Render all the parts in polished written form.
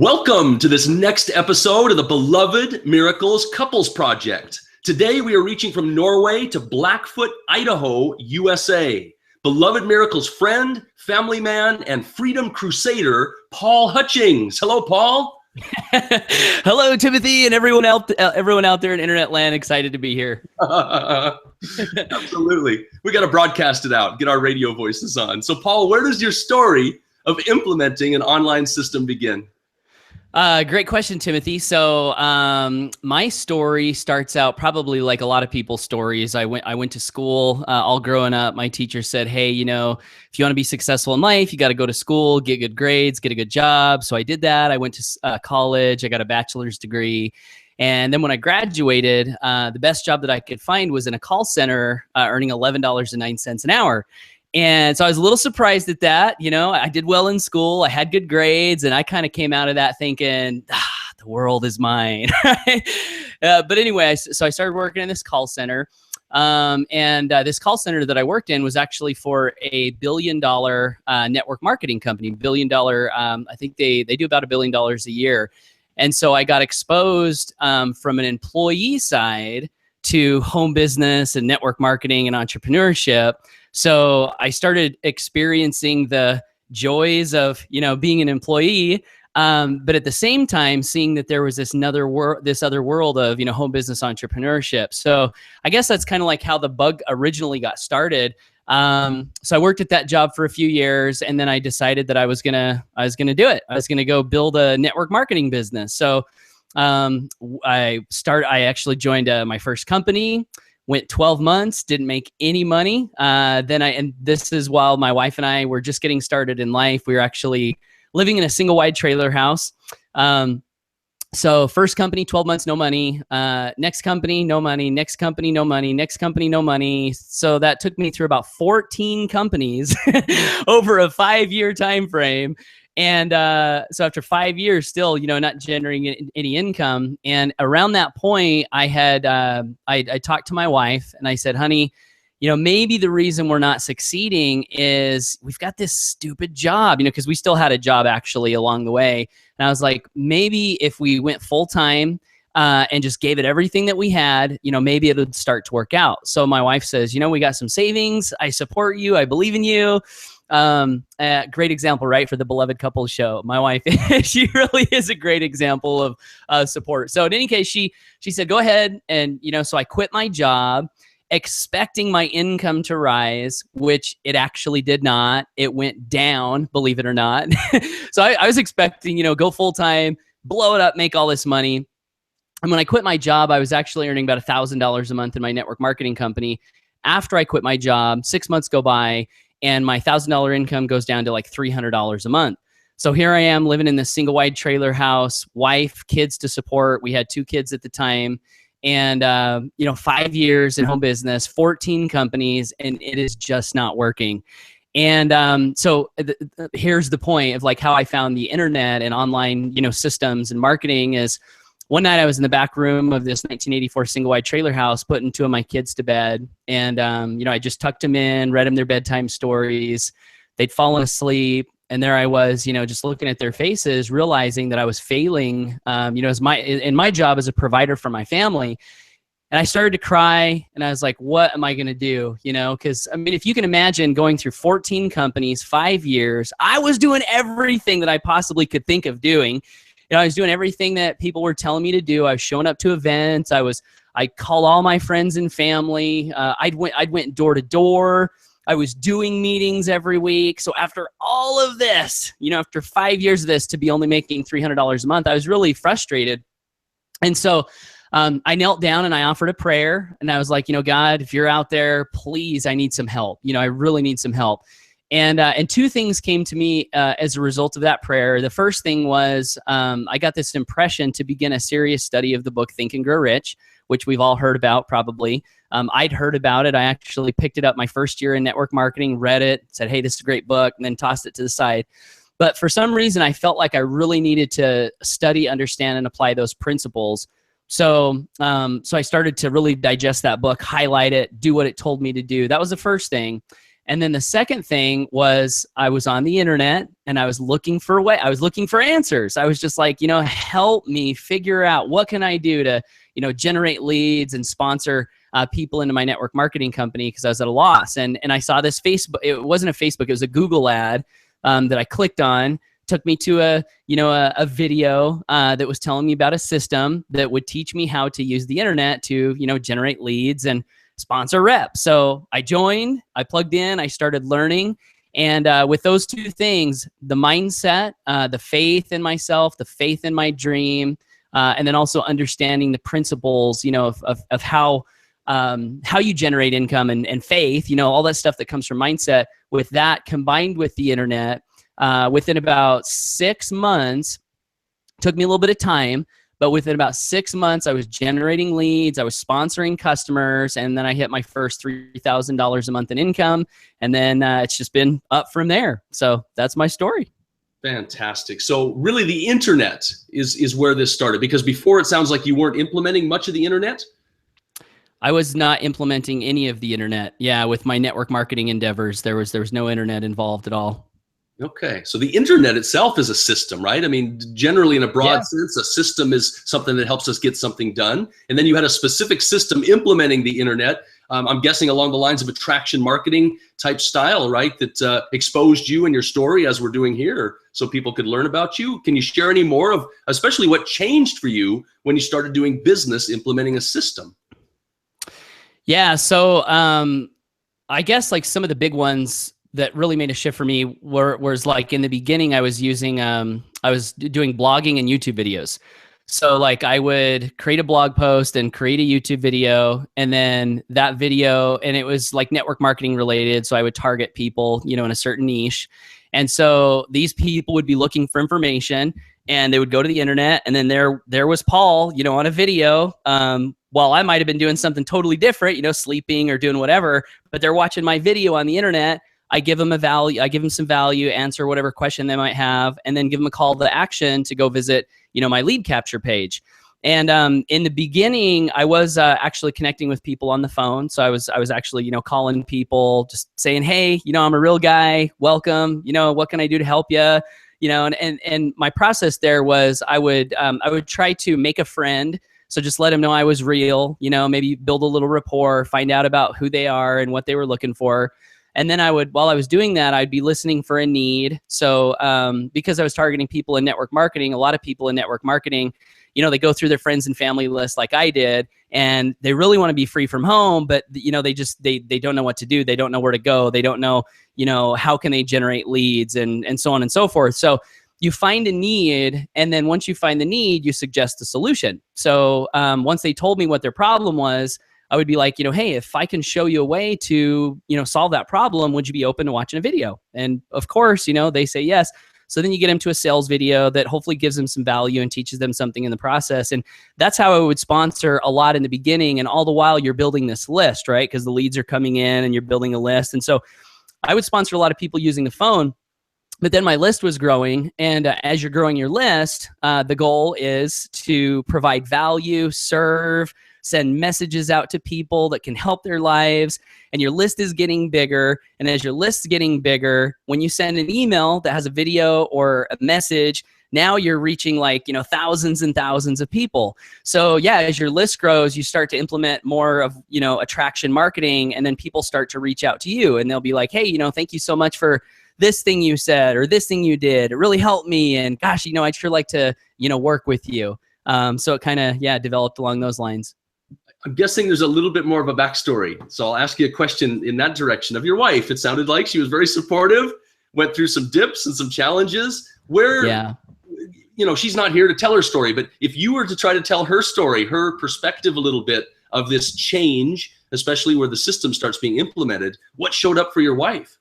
Welcome to this next episode of the Beloved Miracles Couples Project. Today we are reaching from Norway to Blackfoot, Idaho, USA. Beloved Miracles friend, family man, and freedom crusader, Paul Hutchings. Hello, Paul. Hello, Timothy, and everyone out there in internet land. Excited to be here. Absolutely. We got to broadcast it out, get our radio voices on. So, Paul, where does your story of implementing an online system begin? Great question, Timothy. So my story starts out probably like a lot of people's stories. I went to school all growing up. My teacher said, hey, if you want to be successful in life, you got to go to school, get good grades, get a good job. So I did that. I went to college. I got a bachelor's degree. And then when I graduated, the best job that I could find was in a call center, earning $11.09 an hour. And so I was a little surprised at that. I did well in school. I had good grades, and I kind of came out of that thinking, the world is mine. But anyway, so I started working in this call center. And this call center that I worked in was actually for a $1 billion network marketing company. $1 billion, I think they do about $1 billion a year. And so I got exposed from an employee side to home business and network marketing and entrepreneurship. So I started experiencing the joys of, being an employee, but at the same time, seeing that there was this other world of, home business entrepreneurship. So I guess that's kind of like how the bug originally got started. So I worked at that job for a few years, and then I decided that I was gonna do it. I was gonna go build a network marketing business. So I actually joined my first company. Went 12 months, didn't make any money. And this is while my wife and I were just getting started in life. We were actually living in a single wide trailer house. So first company, 12 months, no money. Next company, no money. Next company, no money. Next company, no money. So that took me through about 14 companies over a 5-year time frame. And so after 5 years, still, not generating any income. And around that point, I had I talked to my wife, and I said, honey, maybe the reason we're not succeeding is we've got this stupid job, because we still had a job actually along the way. And I was like, maybe if we went full time and just gave it everything that we had, maybe it would start to work out. So my wife says, we got some savings. I support you. I believe in you. Great example, right? For the Beloved Couples show. My wife, she really is a great example of support. So in any case, she said, go ahead. And, so I quit my job expecting my income to rise, which it actually did not. It went down, believe it or not. So I was expecting, go full time, blow it up, make all this money. And when I quit my job, I was actually earning about $1,000 a month in my network marketing company. After I quit my job, 6 months go by, and my $1,000 income goes down to like $300 a month. So here I am living in this single wide trailer house, wife, kids to support. We had 2 kids at the time, and 5 years in home business, 14 companies, and it is just not working. And so here's the point of like how I found the internet and online, systems and marketing is one night I was in the back room of this 1984 single wide trailer house, putting 2 of my kids to bed. And, I just tucked them in, read them their bedtime stories. They'd fallen asleep. And there I was, just looking at their faces, realizing that I was failing, in my job as a provider for my family. And I started to cry, and I was like, what am I going to do? Because if you can imagine going through 14 companies, 5 years, I was doing everything that I possibly could think of doing. I was doing everything that people were telling me to do. I was showing up to events. I called all my friends and family. I went door to door. I was doing meetings every week. So after all of this, after 5 years of this, to be only making $300 a month, I was really frustrated. And so I knelt down and I offered a prayer, and I was like, God, if you're out there, please, I need some help. I really need some help. And 2 things came to me as a result of that prayer. The first thing was I got this impression to begin a serious study of the book Think and Grow Rich, which we've all heard about probably. I'd heard about it. I actually picked it up my first year in network marketing, read it, said, hey, this is a great book, and then tossed it to the side. But for some reason, I felt like I really needed to study, understand, and apply those principles. So I started to really digest that book, highlight it, do what it told me to do. That was the first thing. And then the second thing was I was on the internet and I was looking for answers. I was just like, help me figure out what can I do to, generate leads and sponsor people into my network marketing company, because I was at a loss. And I saw this Facebook, it wasn't a Facebook, it was a Google ad that I clicked on. Took me to a video that was telling me about a system that would teach me how to use the internet to, generate leads and sponsor reps. So I joined, I plugged in, I started learning. And with those two things, the mindset, the faith in myself, the faith in my dream, and then also understanding the principles, of how you generate income and faith, all that stuff that comes from mindset. With that combined with the internet, within about 6 months, took me a little bit of time, but within about 6 months, I was generating leads, I was sponsoring customers, and then I hit my first $3,000 a month in income. And then it's just been up from there. So that's my story. Fantastic. So really the internet is where this started, because before it sounds like you weren't implementing much of the internet. I was not implementing any of the internet. Yeah, with my network marketing endeavors, there was no internet involved at all. Okay, so the internet itself is a system, right? I mean, generally in a broad sense, a system is something that helps us get something done. And then you had a specific system implementing the internet. I'm guessing along the lines of attraction marketing type style, right? That exposed you and your story, as we're doing here, so people could learn about you. Can you share any more of, especially what changed for you when you started doing business implementing a system? Yeah, so I guess like some of the big ones that really made a shift for me was like in the beginning, I was doing blogging and YouTube videos. So like I would create a blog post and create a YouTube video, and then that video, and it was like network marketing related. So I would target people, in a certain niche. And so these people would be looking for information, and they would go to the internet, and then there was Paul, on a video, while I might've been doing something totally different, sleeping or doing whatever, but they're watching my video on the internet. I give them some value, answer whatever question they might have, and then give them a call to action to go visit, my lead capture page. And in the beginning, I was actually connecting with people on the phone. So I was actually, calling people, just saying, hey, I'm a real guy. Welcome. What can I do to help you? And my process there was I would try to make a friend. So just let them know I was real, maybe build a little rapport, find out about who they are and what they were looking for. And then while I was doing that, I'd be listening for a need. So because I was targeting people in network marketing, a lot of people in network marketing, they go through their friends and family list like I did, and they really want to be free from home, but they don't know what to do. They don't know where to go. They don't know, how can they generate leads and so on and so forth. So you find a need, and then once you find the need, you suggest a solution. So once they told me what their problem was, I would be like, hey, if I can show you a way to, solve that problem, would you be open to watching a video? And of course, they say yes. So then you get them to a sales video that hopefully gives them some value and teaches them something in the process. And that's how I would sponsor a lot in the beginning. And all the while you're building this list, right? Because the leads are coming in and you're building a list. And so I would sponsor a lot of people using the phone. But then my list was growing, and as you're growing your list, the goal is to provide value, serve, send messages out to people that can help their lives, and your list is getting bigger. And as your list's getting bigger, when you send an email that has a video or a message, now you're reaching like, thousands and thousands of people. So yeah, as your list grows, you start to implement more of, attraction marketing, and then people start to reach out to you, and they'll be like, hey, thank you so much for this thing you said, or this thing you did. It really helped me. And gosh, I'd sure like to, work with you. So it kind of, developed along those lines. I'm guessing there's a little bit more of a backstory. So I'll ask you a question in that direction of your wife. It sounded like she was very supportive, went through some dips and some challenges where, she's not here to tell her story, but if you were to try to tell her story, her perspective a little bit of this change, especially where the system starts being implemented, what showed up for your wife?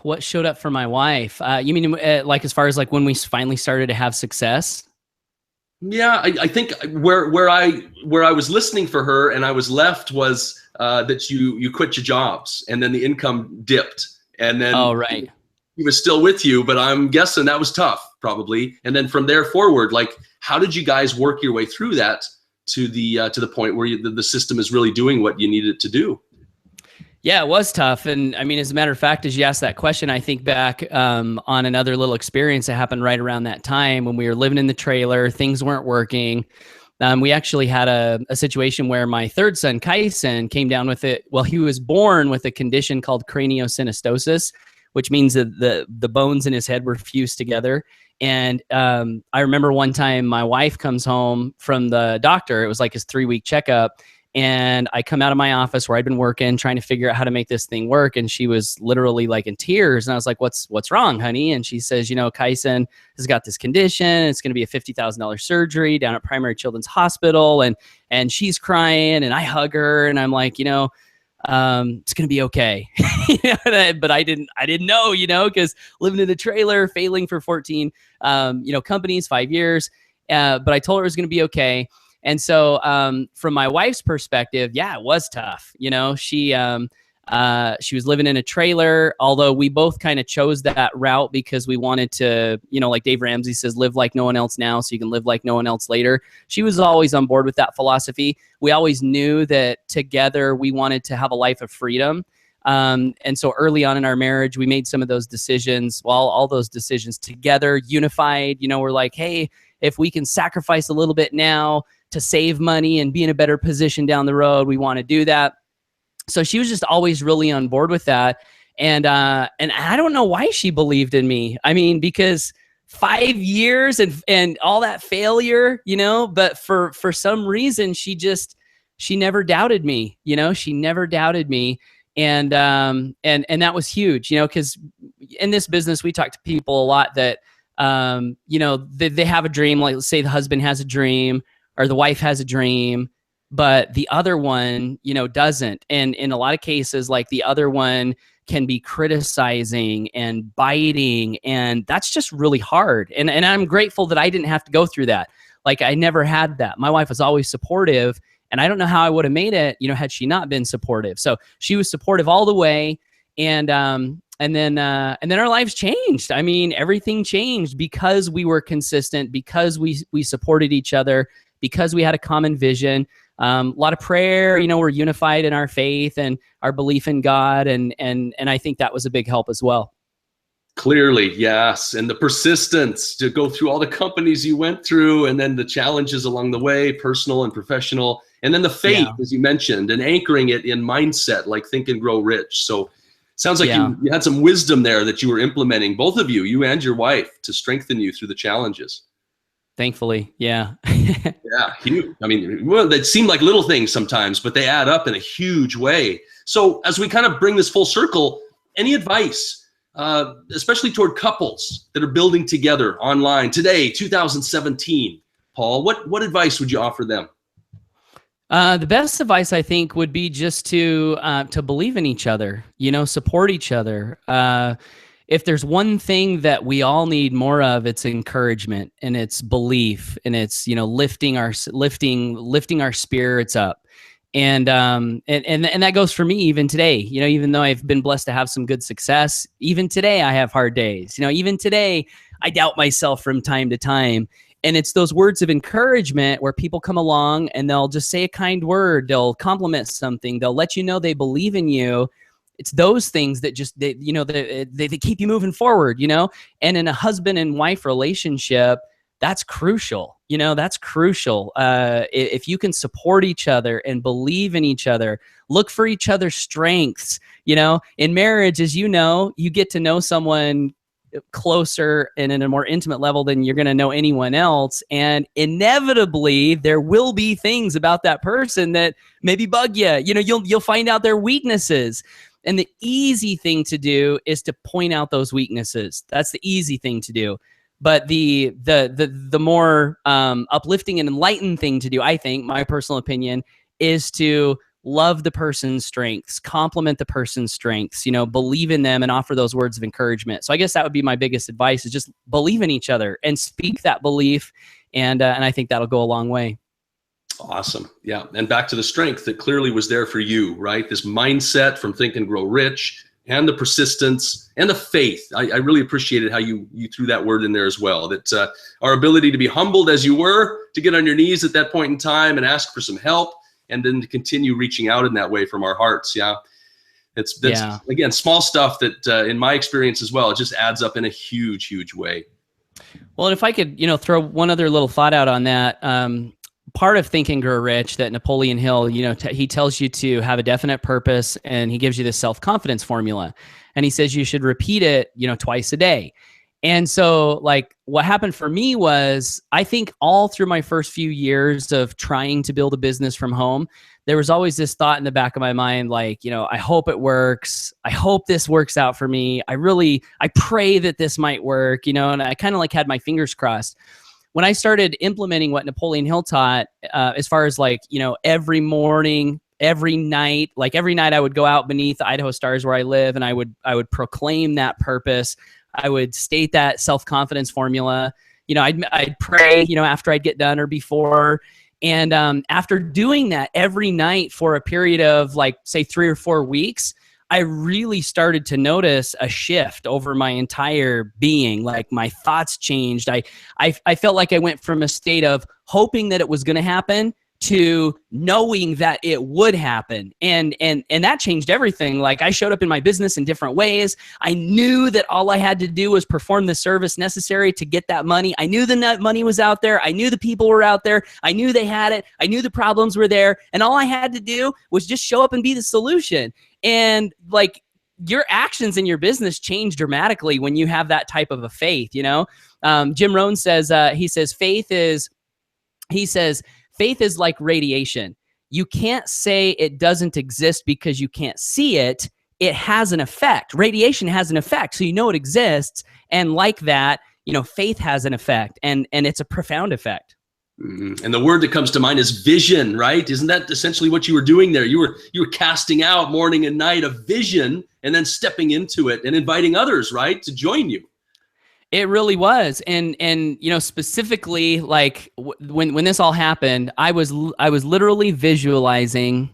What showed up for my wife? You mean like as far as like when we finally started to have success? Yeah, I think where I was listening for her and I was left was that you quit your jobs, and then the income dipped, and then he was still with you, but I'm guessing that was tough probably. And then from there forward, like how did you guys work your way through that to the point where the system is really doing what you need it to do? Yeah, it was tough. And I mean, as a matter of fact, as you asked that question, I think back on another little experience that happened right around that time when we were living in the trailer, things weren't working. We actually had a situation where my third son, Kyson, came down with it. Well, he was born with a condition called craniosynostosis, which means that the bones in his head were fused together. And I remember one time my wife comes home from the doctor. It was like his 3-week checkup. And I come out of my office where I'd been working, trying to figure out how to make this thing work. And she was literally like in tears. And I was like, what's wrong, honey? And she says, Kyson has got this condition. It's going to be a $50,000 surgery down at Primary Children's Hospital. And she's crying, and I hug her, and I'm like, it's going to be okay. But I didn't know, because living in a trailer, failing for 14, companies, 5 years. But I told her it was going to be okay. And so from my wife's perspective, yeah, it was tough. She was living in a trailer, although we both kind of chose that route because we wanted to, like Dave Ramsey says, live like no one else now so you can live like no one else later. She was always on board with that philosophy. We always knew that together we wanted to have a life of freedom. And so early on in our marriage, we made some of those decisions, all those decisions together, unified. We're like, hey, if we can sacrifice a little bit now to save money and be in a better position down the road, we want to do that. So she was just always really on board with that. And I don't know why she believed in me. I mean, because 5 years and all that failure, but for some reason, she never doubted me, she never doubted me. And that was huge, because in this business, we talk to people a lot that, they have a dream. Like, let's say the husband has a dream or the wife has a dream, but the other one, doesn't. And in a lot of cases, like, the other one can be criticizing and biting, and that's just really hard. And I'm grateful that I didn't have to go through that. Like, I never had that. My wife was always supportive, and I don't know how I would have made it, had she not been supportive. So she was supportive all the way. And then our lives changed. I mean, everything changed because we were consistent, because we supported each other, because we had a common vision, a lot of prayer. We're unified in our faith and our belief in God, and I think that was a big help as well. Clearly, yes. And the persistence to go through all the companies you went through, and then the challenges along the way, personal and professional, and then the faith, as you mentioned, and anchoring it in mindset, like Think and Grow Rich. So sounds like you had some wisdom there that you were implementing, both of you and your wife, to strengthen you through the challenges. Thankfully, yeah. Yeah, huge. I mean, well, they seem like little things sometimes, but they add up in a huge way. So as we kind of bring this full circle, any advice, especially toward couples that are building together online today, 2017, Paul, what advice would you offer them? The best advice, I think, would be just to believe in each other, support each other. If there's one thing that we all need more of, it's encouragement, and it's belief, and it's, lifting our spirits up. And that goes for me even today, even though I've been blessed to have some good success, even today I have hard days, even today I doubt myself from time to time. And it's those words of encouragement where people come along and they'll just say a kind word, they'll compliment something, they'll let you know they believe in you. It's those things that just, they keep you moving forward, and in a husband and wife relationship, that's crucial. That's crucial. If you can support each other and believe in each other, look for each other's strengths, in marriage, as you get to know someone closer and in a more intimate level than you're going to know anyone else. And inevitably there will be things about that person that maybe bug you. You'll find out their weaknesses. And the easy thing to do is to point out those weaknesses. That's the easy thing to do. But the more uplifting and enlightened thing to do, I think, my personal opinion, is to love the person's strengths, compliment the person's strengths, believe in them and offer those words of encouragement. So I guess that would be my biggest advice, is just believe in each other and speak that belief. And I think that'll go a long way. Awesome. Yeah. And back to the strength that clearly was there for you, right? This mindset from Think and Grow Rich, and the persistence and the faith. I really appreciated how you threw that word in there as well, that our ability to be humbled as you were, to get on your knees at that point in time and ask for some help, and then to continue reaching out in that way from our hearts. Yeah. That's again, small stuff that in my experience as well, it just adds up in a huge, huge way. Well, and if I could, throw one other little thought out on that, part of Think and Grow Rich that Napoleon Hill, he tells you to have a definite purpose, and he gives you this self-confidence formula, and he says you should repeat it, twice a day. And so like what happened for me was, I think all through my first few years of trying to build a business from home, there was always this thought in the back of my mind, like, I hope it works. I hope this works out for me. I pray that this might work, and I kind of like had my fingers crossed. When I started implementing what Napoleon Hill taught, as far as like, every morning, every night I would go out beneath the Idaho stars where I live, and I would proclaim that purpose. I would state that self-confidence formula. I'd pray, after I'd get done or before. And after doing that every night for a period of like, say, 3 or 4 weeks, I really started to notice a shift over my entire being. Like my thoughts changed. I felt like I went from a state of hoping that it was going to happen to knowing that it would happen. And that changed everything. Like I showed up in my business in different ways. I knew that all I had to do was perform the service necessary to get that money. I knew the money was out there. I knew the people were out there. I knew they had it. I knew the problems were there. And all I had to do was just show up and be the solution. And like your actions in your business change dramatically when you have that type of a faith, Jim Rohn says, faith is like radiation. You can't say it doesn't exist because you can't see it. It has an effect. Radiation has an effect, so it exists. And like that, faith has an effect, and it's a profound effect. And the word that comes to mind is vision, right? Isn't that essentially what you were doing there? You were casting out morning and night a vision, and then stepping into it and inviting others, right, to join you. It really was. And specifically like when this all happened, I was literally visualizing,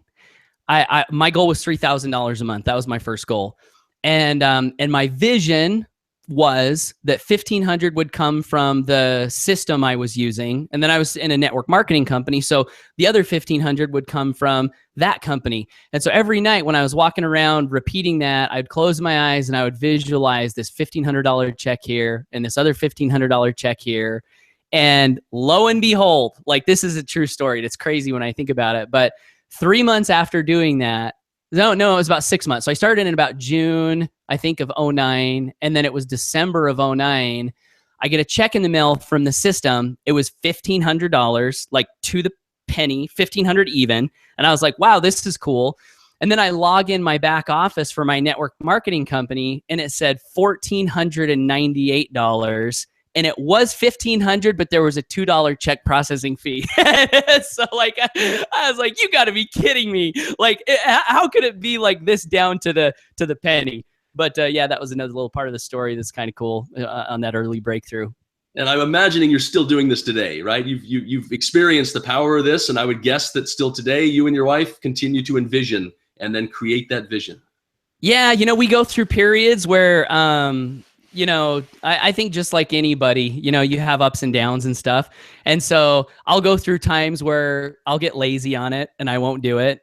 my goal was $3,000 a month. That was my first goal. And my vision was that 1,500 would come from the system I was using. And then I was in a network marketing company. So the other 1,500 would come from that company. And so every night when I was walking around repeating that, I'd close my eyes and I would visualize this $1,500 check here and this other $1,500 check here. And lo and behold, like this is a true story. It's crazy when I think about it. But 3 months after doing that, no, it was about 6 months. So I started in about June, I think, of 2009. And then it was December of 2009. I get a check in the mail from the system. It was $1,500, like to the penny, $1,500 even. And I was like, wow, this is cool. And then I log in my back office for my network marketing company, and it said $1,498. And it was $1,500, but there was a $2 check processing fee. So like, I was like, you got to be kidding me! Like, how could it be like this down to the penny? But yeah, that was another little part of the story that's kind of cool on that early breakthrough. And I'm imagining you're still doing this today, right? You've experienced the power of this, and I would guess that still today, you and your wife continue to envision and then create that vision. Yeah, we go through periods where. I think just like anybody, you have ups and downs and stuff. And so I'll go through times where I'll get lazy on it and I won't do it.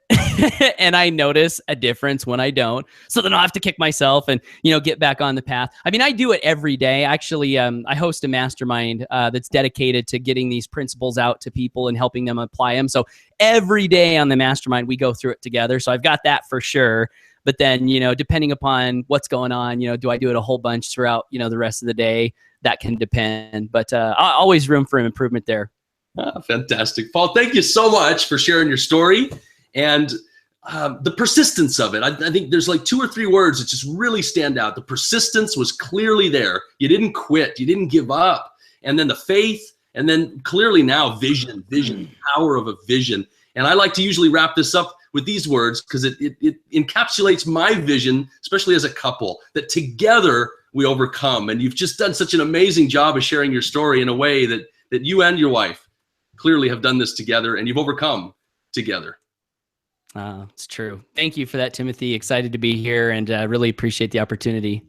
And I notice a difference when I don't. So then I'll have to kick myself and, get back on the path. I mean, I do it every day. Actually, I host a mastermind that's dedicated to getting these principles out to people and helping them apply them. So every day on the mastermind, we go through it together. So I've got that for sure. But then, depending upon what's going on, do I do it a whole bunch throughout, the rest of the day? That can depend. But always room for improvement there. Fantastic. Paul, thank you so much for sharing your story and the persistence of it. I think there's like 2 or 3 words that just really stand out. The persistence was clearly there. You didn't quit. You didn't give up. And then the faith, and then clearly now vision, power of a vision. And I like to usually wrap this up with these words because it encapsulates my vision, especially as a couple, that together we overcome. And you've just done such an amazing job of sharing your story in a way that you and your wife clearly have done this together, and you've overcome together. It's true. Thank you for that, Timothy. Excited to be here, and really appreciate the opportunity.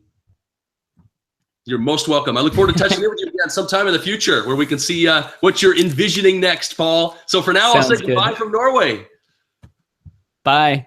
You're most welcome. I look forward to touching with you again sometime in the future where we can see what you're envisioning next, Paul. So for now, I'll say goodbye from Norway. Bye.